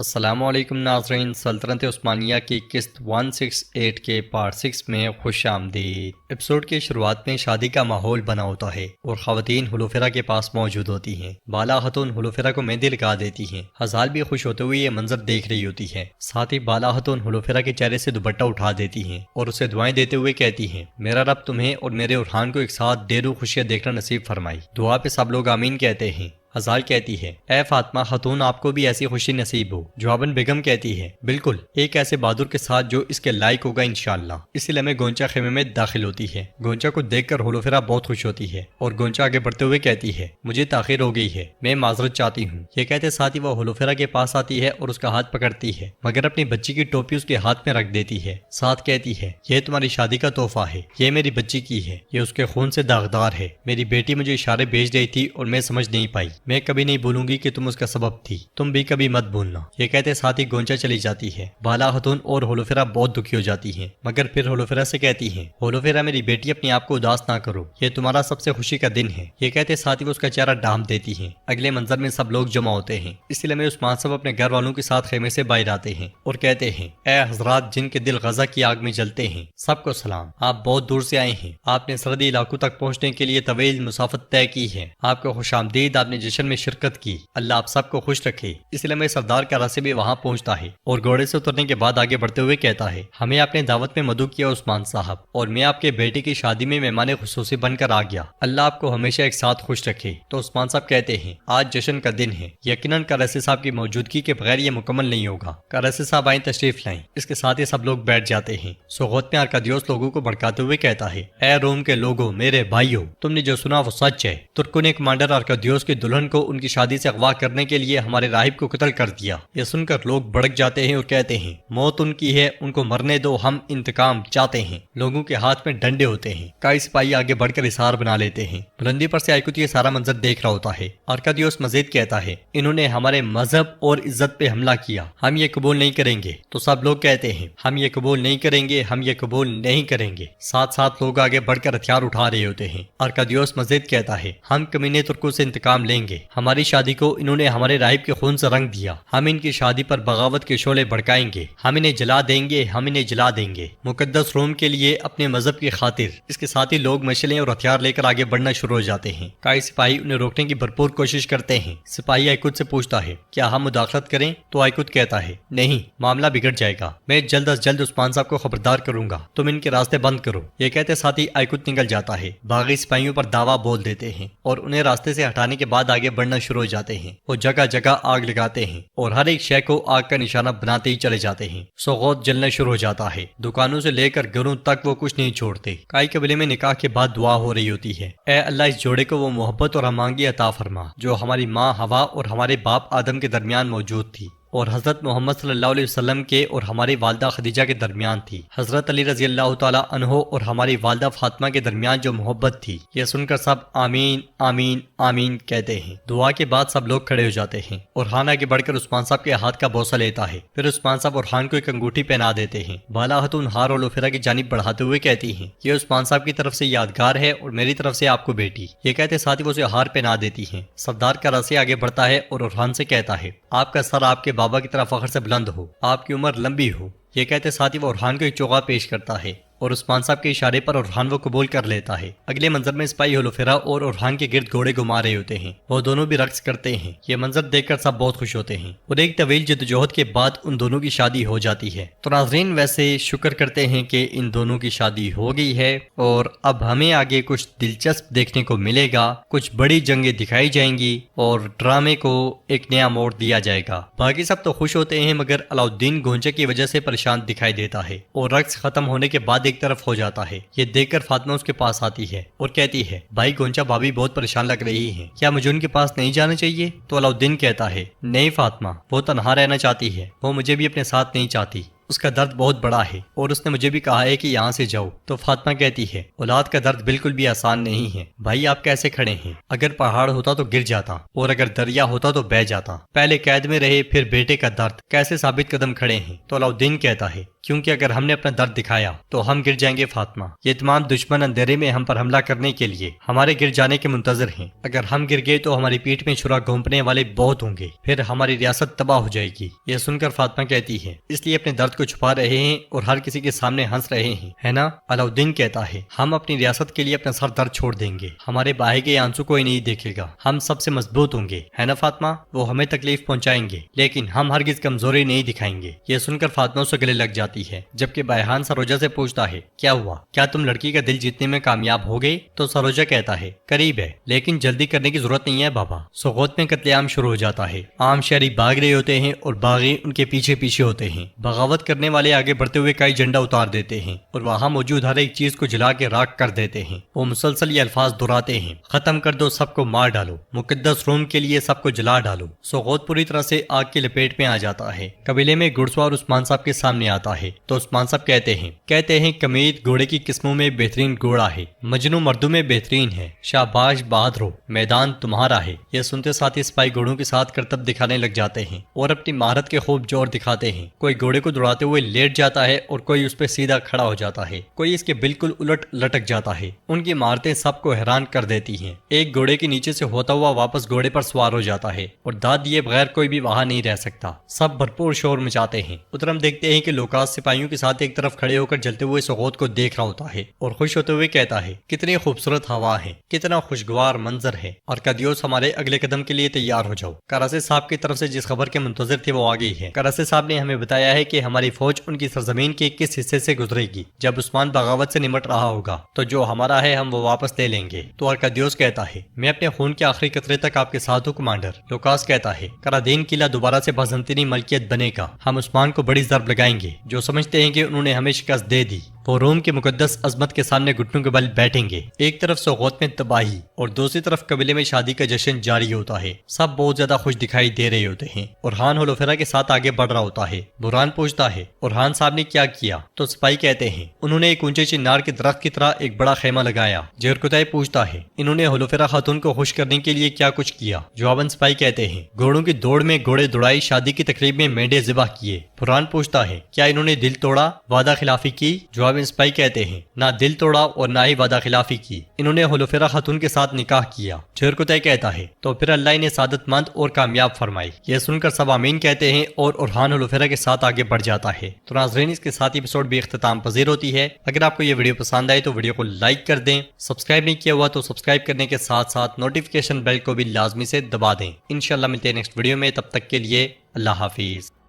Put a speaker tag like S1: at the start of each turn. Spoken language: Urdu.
S1: السلام علیکم ناظرین، سلطنت عثمانیہ کی قسط 168 کے پارٹ 6 میں خوش آمدید۔ ایپیسوڈ کی شروعات میں شادی کا ماحول بنا ہوتا ہے اور خواتین حلوفرا کے پاس موجود ہوتی ہیں۔ بالا خاتون حلوفرا کو مہندی لگا دیتی ہیں۔ ہزال بھی خوش ہوتے ہوئے یہ منظر دیکھ رہی ہوتی ہے۔ ساتھ ہی بالا خاتون حلوفرا کے چہرے سے دوپٹہ اٹھا دیتی ہیں اور اسے دعائیں دیتے ہوئے کہتی ہیں، میرا رب تمہیں اور میرے ارحان کو ایک ساتھ ڈھیروں خوشیاں دیکھنا نصیب فرمائی۔ دعا پہ سب لوگ آمین کہتے ہیں۔ ہزال کہتی ہے، اے فاطمہ خاتون، آپ کو بھی ایسی خوشی نصیب ہو۔ جواباً بیگم کہتی ہے، بالکل، ایک ایسے بہادر کے ساتھ جو اس کے لائق ہوگا انشاءاللہ۔ اسی لمحے گونچا خیمے میں داخل ہوتی ہے۔ گونچا کو دیکھ کر حلوفرا بہت خوش ہوتی ہے اور گونچا آگے بڑھتے ہوئے کہتی ہے، مجھے تاخیر ہو گئی ہے، میں معذرت چاہتی ہوں۔ یہ کہتے ساتھ ہی وہ حلوفرا کے پاس آتی ہے اور اس کا ہاتھ پکڑتی ہے، مگر اپنی بچی کی ٹوپی اس کے ہاتھ میں رکھ دیتی ہے۔ ساتھ کہتی ہے، یہ تمہاری شادی کا تحفہ ہے، یہ میری بچی کی ہے، یہ اس کے خون سے داغدار ہے۔ میری بیٹی مجھے اشارے بھیج رہی تھی اور میں سمجھ نہیں پائی، میں کبھی نہیں بولوں گی کہ تم اس کا سبب تھی، تم بھی کبھی مت بھولنا۔ یہ کہتے ساتھ ہی گونچا چلی جاتی ہے۔ بالا خاتون اور حلوفرا بہت دکھی ہو جاتی ہیں، مگر پھر حلوفرا سے کہتی ہیں، حلوفرا میری بیٹی اپنے آپ کو اداس نہ کرو، یہ تمہارا سب سے خوشی کا دن ہے۔ یہ کہتے ساتھ ہی وہ اس کا چہرہ ڈھانپ دیتی ہیں۔ اگلے منظر میں سب لوگ جمع ہوتے ہیں۔ اس لیے میں عثمان صاحب اپنے گھر والوں کے ساتھ خیمے سے باہر آتے ہیں اور کہتے ہیں، اے حضرات جن کے دل غزہ کی آگ میں جلتے ہیں، سب کو سلام۔ آپ بہت دور سے آئے ہیں، آپ نے سرحدی علاقوں تک پہنچنے کے لیے طویل مسافت طے کی ہے۔ آپ کو خوش آمدید، آپ نے جشن میں شرکت کی، اللہ آپ سب کو خوش رکھے۔ اس لیے میں سردار کا راستے بھی وہاں پہنچتا ہے اور گھوڑے سے اترنے کے بعد آگے بڑھتے ہوئے کہتا ہے، ہمیں آپ نے دعوت میں مدعو کیا عثمان صاحب، اور میں آپ کے بیٹے کی شادی میں مہمان خصوصی بن کر آ گیا، اللہ آپ کو ہمیشہ ایک ساتھ خوش رکھے۔ تو عثمان صاحب کہتے ہیں، آج جشن کا دن ہے، یقیناً قریشی صاحب کی موجودگی کے بغیر یہ مکمل نہیں ہوگا۔ قریشی صاحب آئیں، تشریف لائیں۔ اس کے ساتھ ہی سب لوگ بیٹھ جاتے ہیں۔ سوغوت میں ارکادیوس لوگوں کو بھڑکاتے ہوئے کہتا ہے، اے روم کے لوگوں، میرے بھائیوں، تم نے جو سنا وہ سچ ہے۔ ترکوں نے کمانڈر ارکادیوس کی دلہن کو ان کی شادی سے اغوا کرنے کے لیے ہمارے راہب کو قتل کر دیا۔ یہ سن کر لوگ بھڑک جاتے ہیں اور کہتے ہیں، موت ان کی ہے، ان کو مرنے دو، ہم انتقام چاہتے ہیں۔ لوگوں کے ہاتھ میں ڈنڈے ہوتے ہیں۔ کئی سپاہی آگے بڑھ کر حصار بنا لیتے ہیں۔ بلندی پر سے آئیکوت یہ سارا منظر دیکھ رہا ہوتا ہے۔ ارکادیوس مزید کہتا ہے، انہوں نے ہمارے مذہب اور عزت پہ حملہ کیا، ہم یہ قبول نہیں کریں گے۔ تو سب لوگ کہتے ہیں، ہم یہ قبول نہیں کریں گے، ہم یہ قبول نہیں کریں گے۔ ساتھ ساتھ لوگ آگے بڑھ کر ہتھیار اٹھا رہے ہوتے ہیں۔ ارکادیوس مزید کہتا ہے، ہم کمینے ترکوں سے انتقام لیں گے۔ ہماری شادی کو انہوں نے ہمارے راہب کے خون سے رنگ دیا، ہم ان کی شادی پر بغاوت کے شعلے بھڑکائیں گے، ہم انہیں جلا دیں گے، ہم انہیں جلا دیں گے، مقدس روم کے لیے، اپنے مذہب کی خاطر۔ اس کے ساتھ ہی لوگ مشلیں اور ہتھیار لے کر آگے بڑھنا شروع ہو جاتے ہیں۔ کئی سپاہی انہیں روکنے کی بھرپور کوشش کرتے ہیں۔ سپاہی آئیکوت سے پوچھتا ہے، کیا ہم مداخلت کریں؟ تو آئیکوت کہتا ہے، نہیں، معاملہ بگڑ جائے گا، میں جلد از جلد عثمان صاحب کو خبردار کروں گا، تم ان کے راستے بند کرو۔ یہ کہتے ساتھ ہی آئیکوت نکل جاتا ہے۔ باغی سپاہیوں پر دعویٰ بول دیتے ہیں اور انہیں راستے سے ہٹانے کے بعد آگے بڑھنا شروع ہو جاتے ہیں۔ وہ جگہ جگہ آگ لگاتے ہیں اور ہر ایک شے کو آگ کا نشانہ بناتے ہی چلے جاتے ہیں۔ سوغوت جلنا شروع ہو جاتا ہے۔ دکانوں سے لے کر گھروں تک وہ کچھ نہیں چھوڑتے۔ کئی قبیلے میں نکاح کے بعد دعا ہو رہی ہوتی ہے، اے اللہ اس جوڑے کو وہ محبت اور ہمانگی عطا فرما جو ہماری ماں ہوا اور ہمارے باپ آدم کے درمیان موجود تھی، اور حضرت محمد صلی اللہ علیہ وسلم کے اور ہماری والدہ خدیجہ کے درمیان تھی، حضرت علی رضی اللہ تعالی عنہ اور ہماری والدہ فاطمہ کے درمیان جو محبت تھی۔ یہ سن کر سب آمین آمین آمین کہتے ہیں۔ دعا کے بعد سب لوگ کھڑے ہو جاتے ہیں۔ اورحان آگے بڑھ کر عثمان صاحب کے ہاتھ کا بوسہ لیتا ہے۔ پھر عثمان صاحب اورحان کو ایک انگوٹھی پہنا دیتے ہیں۔ بالا خاتون ہار اور حلوفرا کی جانب بڑھاتے ہوئے کہتی ہیں، یہ عثمان صاحب کی طرف سے یادگار ہے اور میری طرف سے آپ کو بیٹی۔ یہ کہتے ساتھ ہی وہ اسے ہار پہنا دیتی ہیں۔ سردار کا راستے آگے بڑھتا ہے اور اورحان سے کہتا ہے، آپ کا سر آپ کے بابا کی طرف فخر سے بلند ہو، آپ کی عمر لمبی ہو۔ یہ کہتے ساتھ ہی وہ اورحان کو ایک چوغا پیش کرتا ہے اور عثمان صاحب کے اشارے پر اورحان وہ قبول کر لیتا ہے۔ اگلے منظر میں سپاہی حلوفرا اور اورحان کے گرد گھوڑے گھما رہے ہوتے ہیں۔ وہ دونوں بھی رقص کرتے ہیں۔ یہ منظر دیکھ کر سب بہت خوش ہوتے ہیں اور ایک طویل جدوجہد کے بعد ان دونوں کی شادی ہو جاتی ہے۔ تو ناظرین ویسے شکر کرتے ہیں کہ ان دونوں کی شادی ہو گئی ہے اور اب ہمیں آگے کچھ دلچسپ دیکھنے کو ملے گا، کچھ بڑی جنگیں دکھائی جائیں گی اور ڈرامے کو ایک نیا موڑ دیا جائے گا۔ باقی سب تو خوش ہوتے ہیں مگر علاؤالدین گونچے کی وجہ سے پریشان دکھائی دیتا ہے اور رقص ختم ہونے کے بعد ایک طرف ہو جاتا ہے۔ یہ دیکھ کر فاطمہ اس کے پاس آتی ہے اور کہتی ہے، بھائی گونچا بھابی بہت پریشان لگ رہی ہیں، کیا مجھے ان کے پاس نہیں جانا چاہیے؟ تو علاؤالدین کہتا ہے، نہیں فاطمہ، وہ تنہا رہنا چاہتی ہے، وہ مجھے بھی اپنے ساتھ نہیں چاہتی۔ اس کا درد بہت بڑا ہے اور اس نے مجھے بھی کہا ہے کہ یہاں سے جاؤ۔ تو فاطمہ کہتی ہے اولاد کا درد بالکل بھی آسان نہیں ہے بھائی، آپ کیسے کھڑے ہیں؟ اگر پہاڑ ہوتا تو گر جاتا اور اگر دریا ہوتا تو بہہ جاتا، پہلے قید میں رہے پھر بیٹے کا درد، کیسے ثابت قدم کھڑے ہیں؟ تو علاؤالدین کہتا ہے کیونکہ اگر ہم نے اپنا درد دکھایا تو ہم گر جائیں گے فاطمہ، یہ تمام دشمن اندھیرے میں ہم پر حملہ کرنے کے لیے ہمارے گر جانے کے منتظر ہیں، اگر ہم گر گئے تو ہماری پیٹھ میں چھرا گھونپنے والے بہت ہوں گے، پھر ہماری ریاست تباہ ہو جائے گی۔ یہ سن کر فاطمہ کہتی ہے اس لیے اپنے درد کو چھپا رہے ہیں اور ہر کسی کے سامنے ہنس رہے ہیں، ہے نا؟ علاؤالدین کہتا ہے ہم اپنی ریاست کے لیے اپنا سر درد چھوڑ دیں گے، ہمارے بہائے کے آنسو کوئی نہیں دیکھے گا، ہم سب سے مضبوط ہوں گے، ہے نا فاطمہ؟ وہ ہمیں تکلیف پہنچائیں گے لیکن ہم ہرگز کمزوری نہیں دکھائیں گے۔ یہ سن کر فاطمہ اسے گلے لگ جاتی ہے، جبکہ بہان سروجا سے پوچھتا ہے کیا ہوا، کیا تم لڑکی کا دل جیتنے میں کامیاب ہو گئے؟ تو سروجا کہتا ہے قریب ہے لیکن جلدی کرنے کی ضرورت نہیں ہے بابا۔ سوغوت میں قتل عام شروع ہو جاتا ہے، عام شہری بھاگ رہے ہوتے ہیں اور باغی ان کے پیچھے پیچھے ہوتے ہیں، بغاوت کرنے والے آگے بڑھتے ہوئے کئی جھنڈا اتار دیتے ہیں اور وہاں موجود ہر ایک چیز کو جلا کے راکھ کر دیتے ہیں۔ وہ مسلسل یہ الفاظ دہراتے ہیں ختم کر دو، سب کو مار ڈالو، مقدس روم کے لیے سب کو جلا ڈالو۔ سوغوت پوری طرح سے آگ کی لپیٹ میں آ جاتا ہے۔ قبیلے میں گھڑ سوار عثمان صاحب کے سامنے آتا ہے تو عثمان صاحب کہتے ہیں کمید گھوڑے کی قسموں میں بہترین گھوڑا ہے، مجنو مردوں میں بہترین ہے، شاباش بہادرو، میدان تمہارا ہے۔ یہ سنتے ساتھ سپاہی گھوڑوں کے ساتھ کرتب دکھانے لگ جاتے ہیں اور اپنی مہارت کے خوب جوڑ دکھاتے ہیں، کوئی گھوڑے کو دوڑاتے ہوئے لیٹ جاتا ہے اور کوئی اس پہ سیدھا کھڑا ہو جاتا ہے، کوئی اس کے بالکل الٹ لٹک جاتا ہے۔ ان کی مہارتیں سب کو حیران کر دیتی ہیں۔ ایک گھوڑے کے نیچے سے ہوتا ہوا واپس گھوڑے پر سوار ہو جاتا ہے اور داد دیے بغیر کوئی بھی وہاں نہیں رہ سکتا، سب بھرپور شور مچاتے ہیں۔ ادھر ہم دیکھتے ہیں کہ لوکاس سپاہیوں کے ساتھ ایک طرف کھڑے ہو کر جلتے ہوئے سوغوت کو دیکھ رہا ہوتا ہے اور خوش ہوتے ہوئے کہتا ہے کتنی خوبصورت ہوا ہے، کتنا خوشگوار منظر ہے، ارکادیوس ہمارے اگلے قدم کے لیے تیار ہو جاؤ۔ کراسے صاحب کی طرف سے جس خبر کے منتظر تھے وہ آ گئی ہے۔ کراسے صاحب نے ہمیں بتایا ہے کہ ہماری فوج ان کی سرزمین کے کس حصے سے گزرے گی، جب عثمان بغاوت سے نمٹ رہا ہوگا تو جو ہمارا ہے ہم وہ واپس لے لیں گے۔ تو ارکادیوس کہتا ہے میں اپنے خون کے آخری قطرے تک آپ کے ساتھ ہوں کمانڈر۔ لوکاس کہتا ہے کرادین قلعہ دوبارہ سے بازنطینی ملکیت بنے گا، ہم عثمان کو بڑی ضرب لگائیں گے، جو سمجھتے ہیں کہ انہوں نے ہمیں شکست دے دی وہ روم کے مقدس عظمت کے سامنے گھٹنوں کے بل بیٹھیں گے۔ ایک طرف سوغوت میں تباہی اور دوسری طرف قبیلے میں شادی کا جشن جاری ہوتا ہے، سب بہت زیادہ خوش دکھائی دے رہے ہوتے ہیں۔ اورحان ہولوفیرا کے ساتھ آگے بڑھ رہا ہوتا ہے۔ برہان پوچھتا ہے اورحان صاحب نے کیا کیا؟ تو سپاہی کہتے ہیں انہوں نے ایک اونچے چنار کے درخت کی طرح ایک بڑا خیمہ لگایا۔ جیرکوتائی پوچھتا ہے انہوں نے ہولوفیرا خاتون کو خوش کرنے کے لیے کیا کچھ کیا؟ جواباً سپاہی کہتے ہیں گھوڑوں کی دوڑ میں گھوڑے دوڑائی، شادی کی تقریب میں مینڈے ذبح کیے۔ برہان پوچھتا ہے کیا انہوں نے دل توڑا، وعدہ خلافی کی؟ جواباً سپاہی کہتے ہیں نہ دل توڑا اور نہ ہی وعدہ خلافی کی، انہوں نے ہولوفیرا خاتون کے ساتھ نکاح کیا۔ جیرکوتائی کہتا ہے تو پھر اللہ انہیں سعادت مند اور کامیاب فرمائی۔ یہ سن کر سب آمین کہتے ہیں اور اورحان ہولوفیرا کے ساتھ آگے بڑھ جاتا ہے۔ تو ناظرین اس کے ساتھ ایپیسوڈ بھی اختتام پذیر ہوتی ہے۔ اگر آپ کو یہ ویڈیو پسند آئے تو ویڈیو کو لائک کر دیں، سبسکرائب نہیں کیا ہوا تو سبسکرائب کرنے کے ساتھ ساتھ نوٹیفیکیشن بیل کو بھی لازمی سے دبا دیں۔ انشاءاللہ ملتے ہیں نیکسٹ ویڈیو میں، تب تک کے لیے اللہ حافظ۔